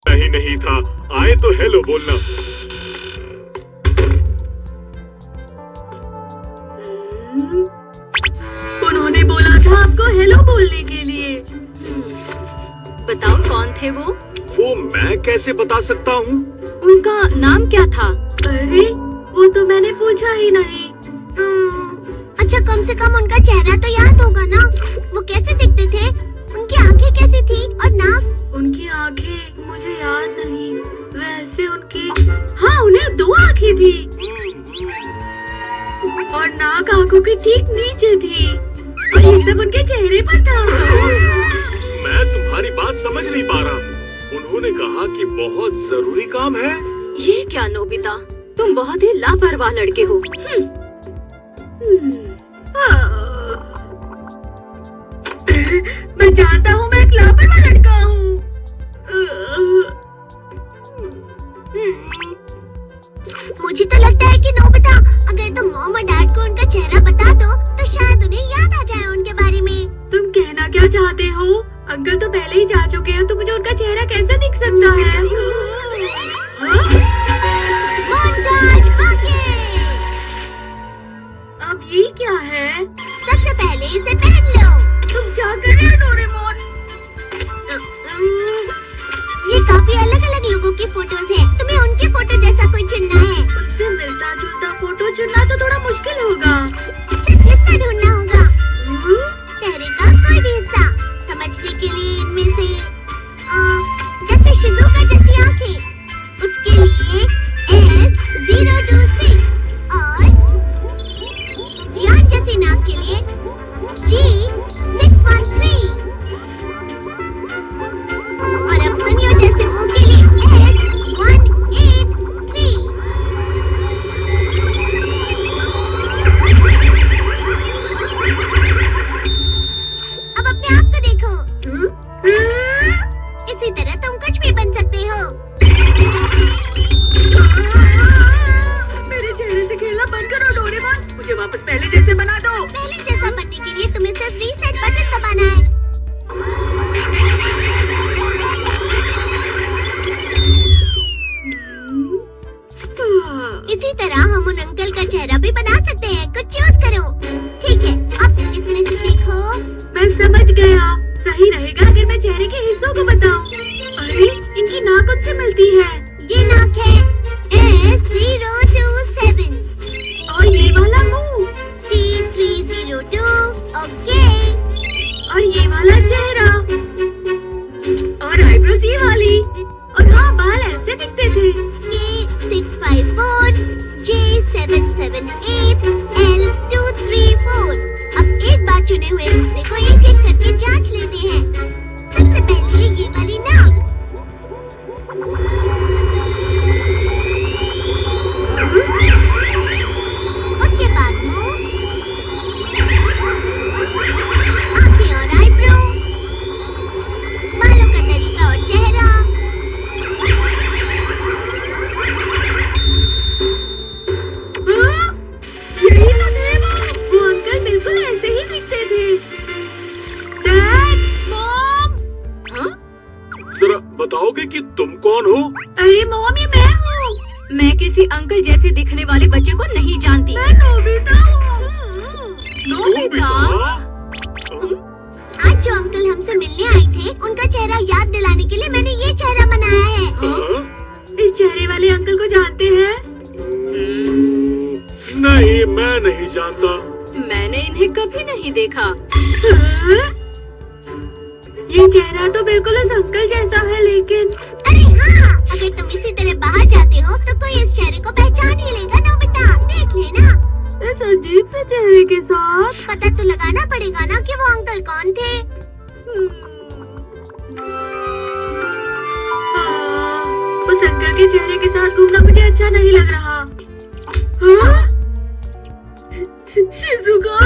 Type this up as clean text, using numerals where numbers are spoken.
नहीं नहीं था, आए तो हेलो बोलना। उन्होंने बोला था आपको हेलो बोलने के लिए। बताओ कौन थे वो? वो मैं कैसे बता सकता हूँ? उनका नाम क्या था? अरे वो तो मैंने पूछा ही नहीं। अच्छा, कम से कम उनका चेहरा तो याद होगा ना। वो कैसे दिखते थे? उनकी आंखें कैसी थी और नाक? उनकी आंखें मुझे याद नहीं। वैसे उनकी, हाँ, उन्हें 2 आंखें थी और नाक आंखों के ठीक नीचे थी और ये सब उनके चेहरे पर था। मैं तुम्हारी बात समझ नहीं पा रहा। उन्होंने कहा कि बहुत जरूरी काम है। ये क्या नोबिता, तुम बहुत ही लापरवाह लड़के हो। मैं जानता हूँ मैं एक लापरवाह लड़का हूँ। मुझे तो लगता है कि नोबिता, अगर तुम मॉम और डैड को उनका चेहरा बता दो तो शायद उन्हें याद आ जाए उनके बारे में। तुम कहना क्या चाहते हो? अंकल तो पहले ही जा चुके हैं, तो मुझे उनका चेहरा कैसे दिख सकता है? मोन्टाज बाकी। अब ये क्या है? सबसे पहले इसे पहन लो। तुम क्या कर रहे हो डोरेमोन? ये काफी अलग अलग लोगों की फोटोज हैं। तुम्हें उनकी फोटो जैसा कोई चुनना है। उससे मिलता जुलता फोटो चुनना तो थोड़ा मुश्किल होगा। हिस्सा ढूंढना होगा, चेहरे का कोई भी हिस्सा। समझने के लिए इनमें से जैसे शिजुका जैसी आंखें, उसके लिए S026 और जियान जैसी नाक के लिए G613 और अब सुनियो जैसे मुंह के लिए S183। अब अपने आप को देखो। इसी तरह तुम कुछ भी बन सकते हो। मेरे चेहरे से खेलना बंद करो डोरेमोन, मुझे वापस पहले जैसे बना दो। पहले जैसा बनने के लिए तुम्हें सिर्फ रीसेट बटन दबाना है। इसी तरह हम उन अंकल का चेहरा भी बना सकते हैं। कुछ चूज करो। ठीक है, अब इसमें से देखो। मैं समझ गया। सही रहेगा अगर मैं चेहरे के हिस्सों को बताऊं। अरे इनकी नाक उससे मिलती है। ये नाक है S027 और ये वाला मुंह, T302। ओके। और ये वाला चेहरा, और आईब्रोज ये वाली, और हाँ, बाल ऐसे दिखते थे। ये 654 J778 L234। अब एक बार चुने हुए हिस्से को एक एक करके जांच लेते हैं। सबसे पहले ये वाली नाक। उसके बाद मुंह, आंखें और आईब्रो, बालों का तरीका और चेहरा। यही तो थे वो अंकल बिल्कुल ऐसे ही दिखते थे। Dad, mom. हाँ? जरा बताओगे कि तुम कौन हो? अरे मॉम, ये मैं हूँ। मैं किसी अंकल जैसे दिखने वाले बच्चे को नहीं जानती। मैं नोबिता हूँ। नोबिता? आज जो अंकल हमसे मिलने आए थे, उनका चेहरा याद दिलाने के लिए मैंने ये चेहरा बनाया है। हाँ? इस चेहरे वाले अंकल को जानते हैं? नहीं, मैं नहीं जानता। मैंने इन्हें कभी नहीं देखा। ये चेहरा तो बिल्कुल उस अंकल जैसा है, लेकिन अरे हाँ, अगर तुम इसी तरह बाहर जाते हो तो कोई इस चेहरे को पहचान ही लेगा। नोबिता, देख लेना। इस अजीब से चेहरे के साथ पता तो लगाना पड़ेगा ना कि वो अंकल कौन थे। उस अंकल के चेहरे के साथ घूमना मुझे अच्छा नहीं लग रहा। हाँ? शिजुका।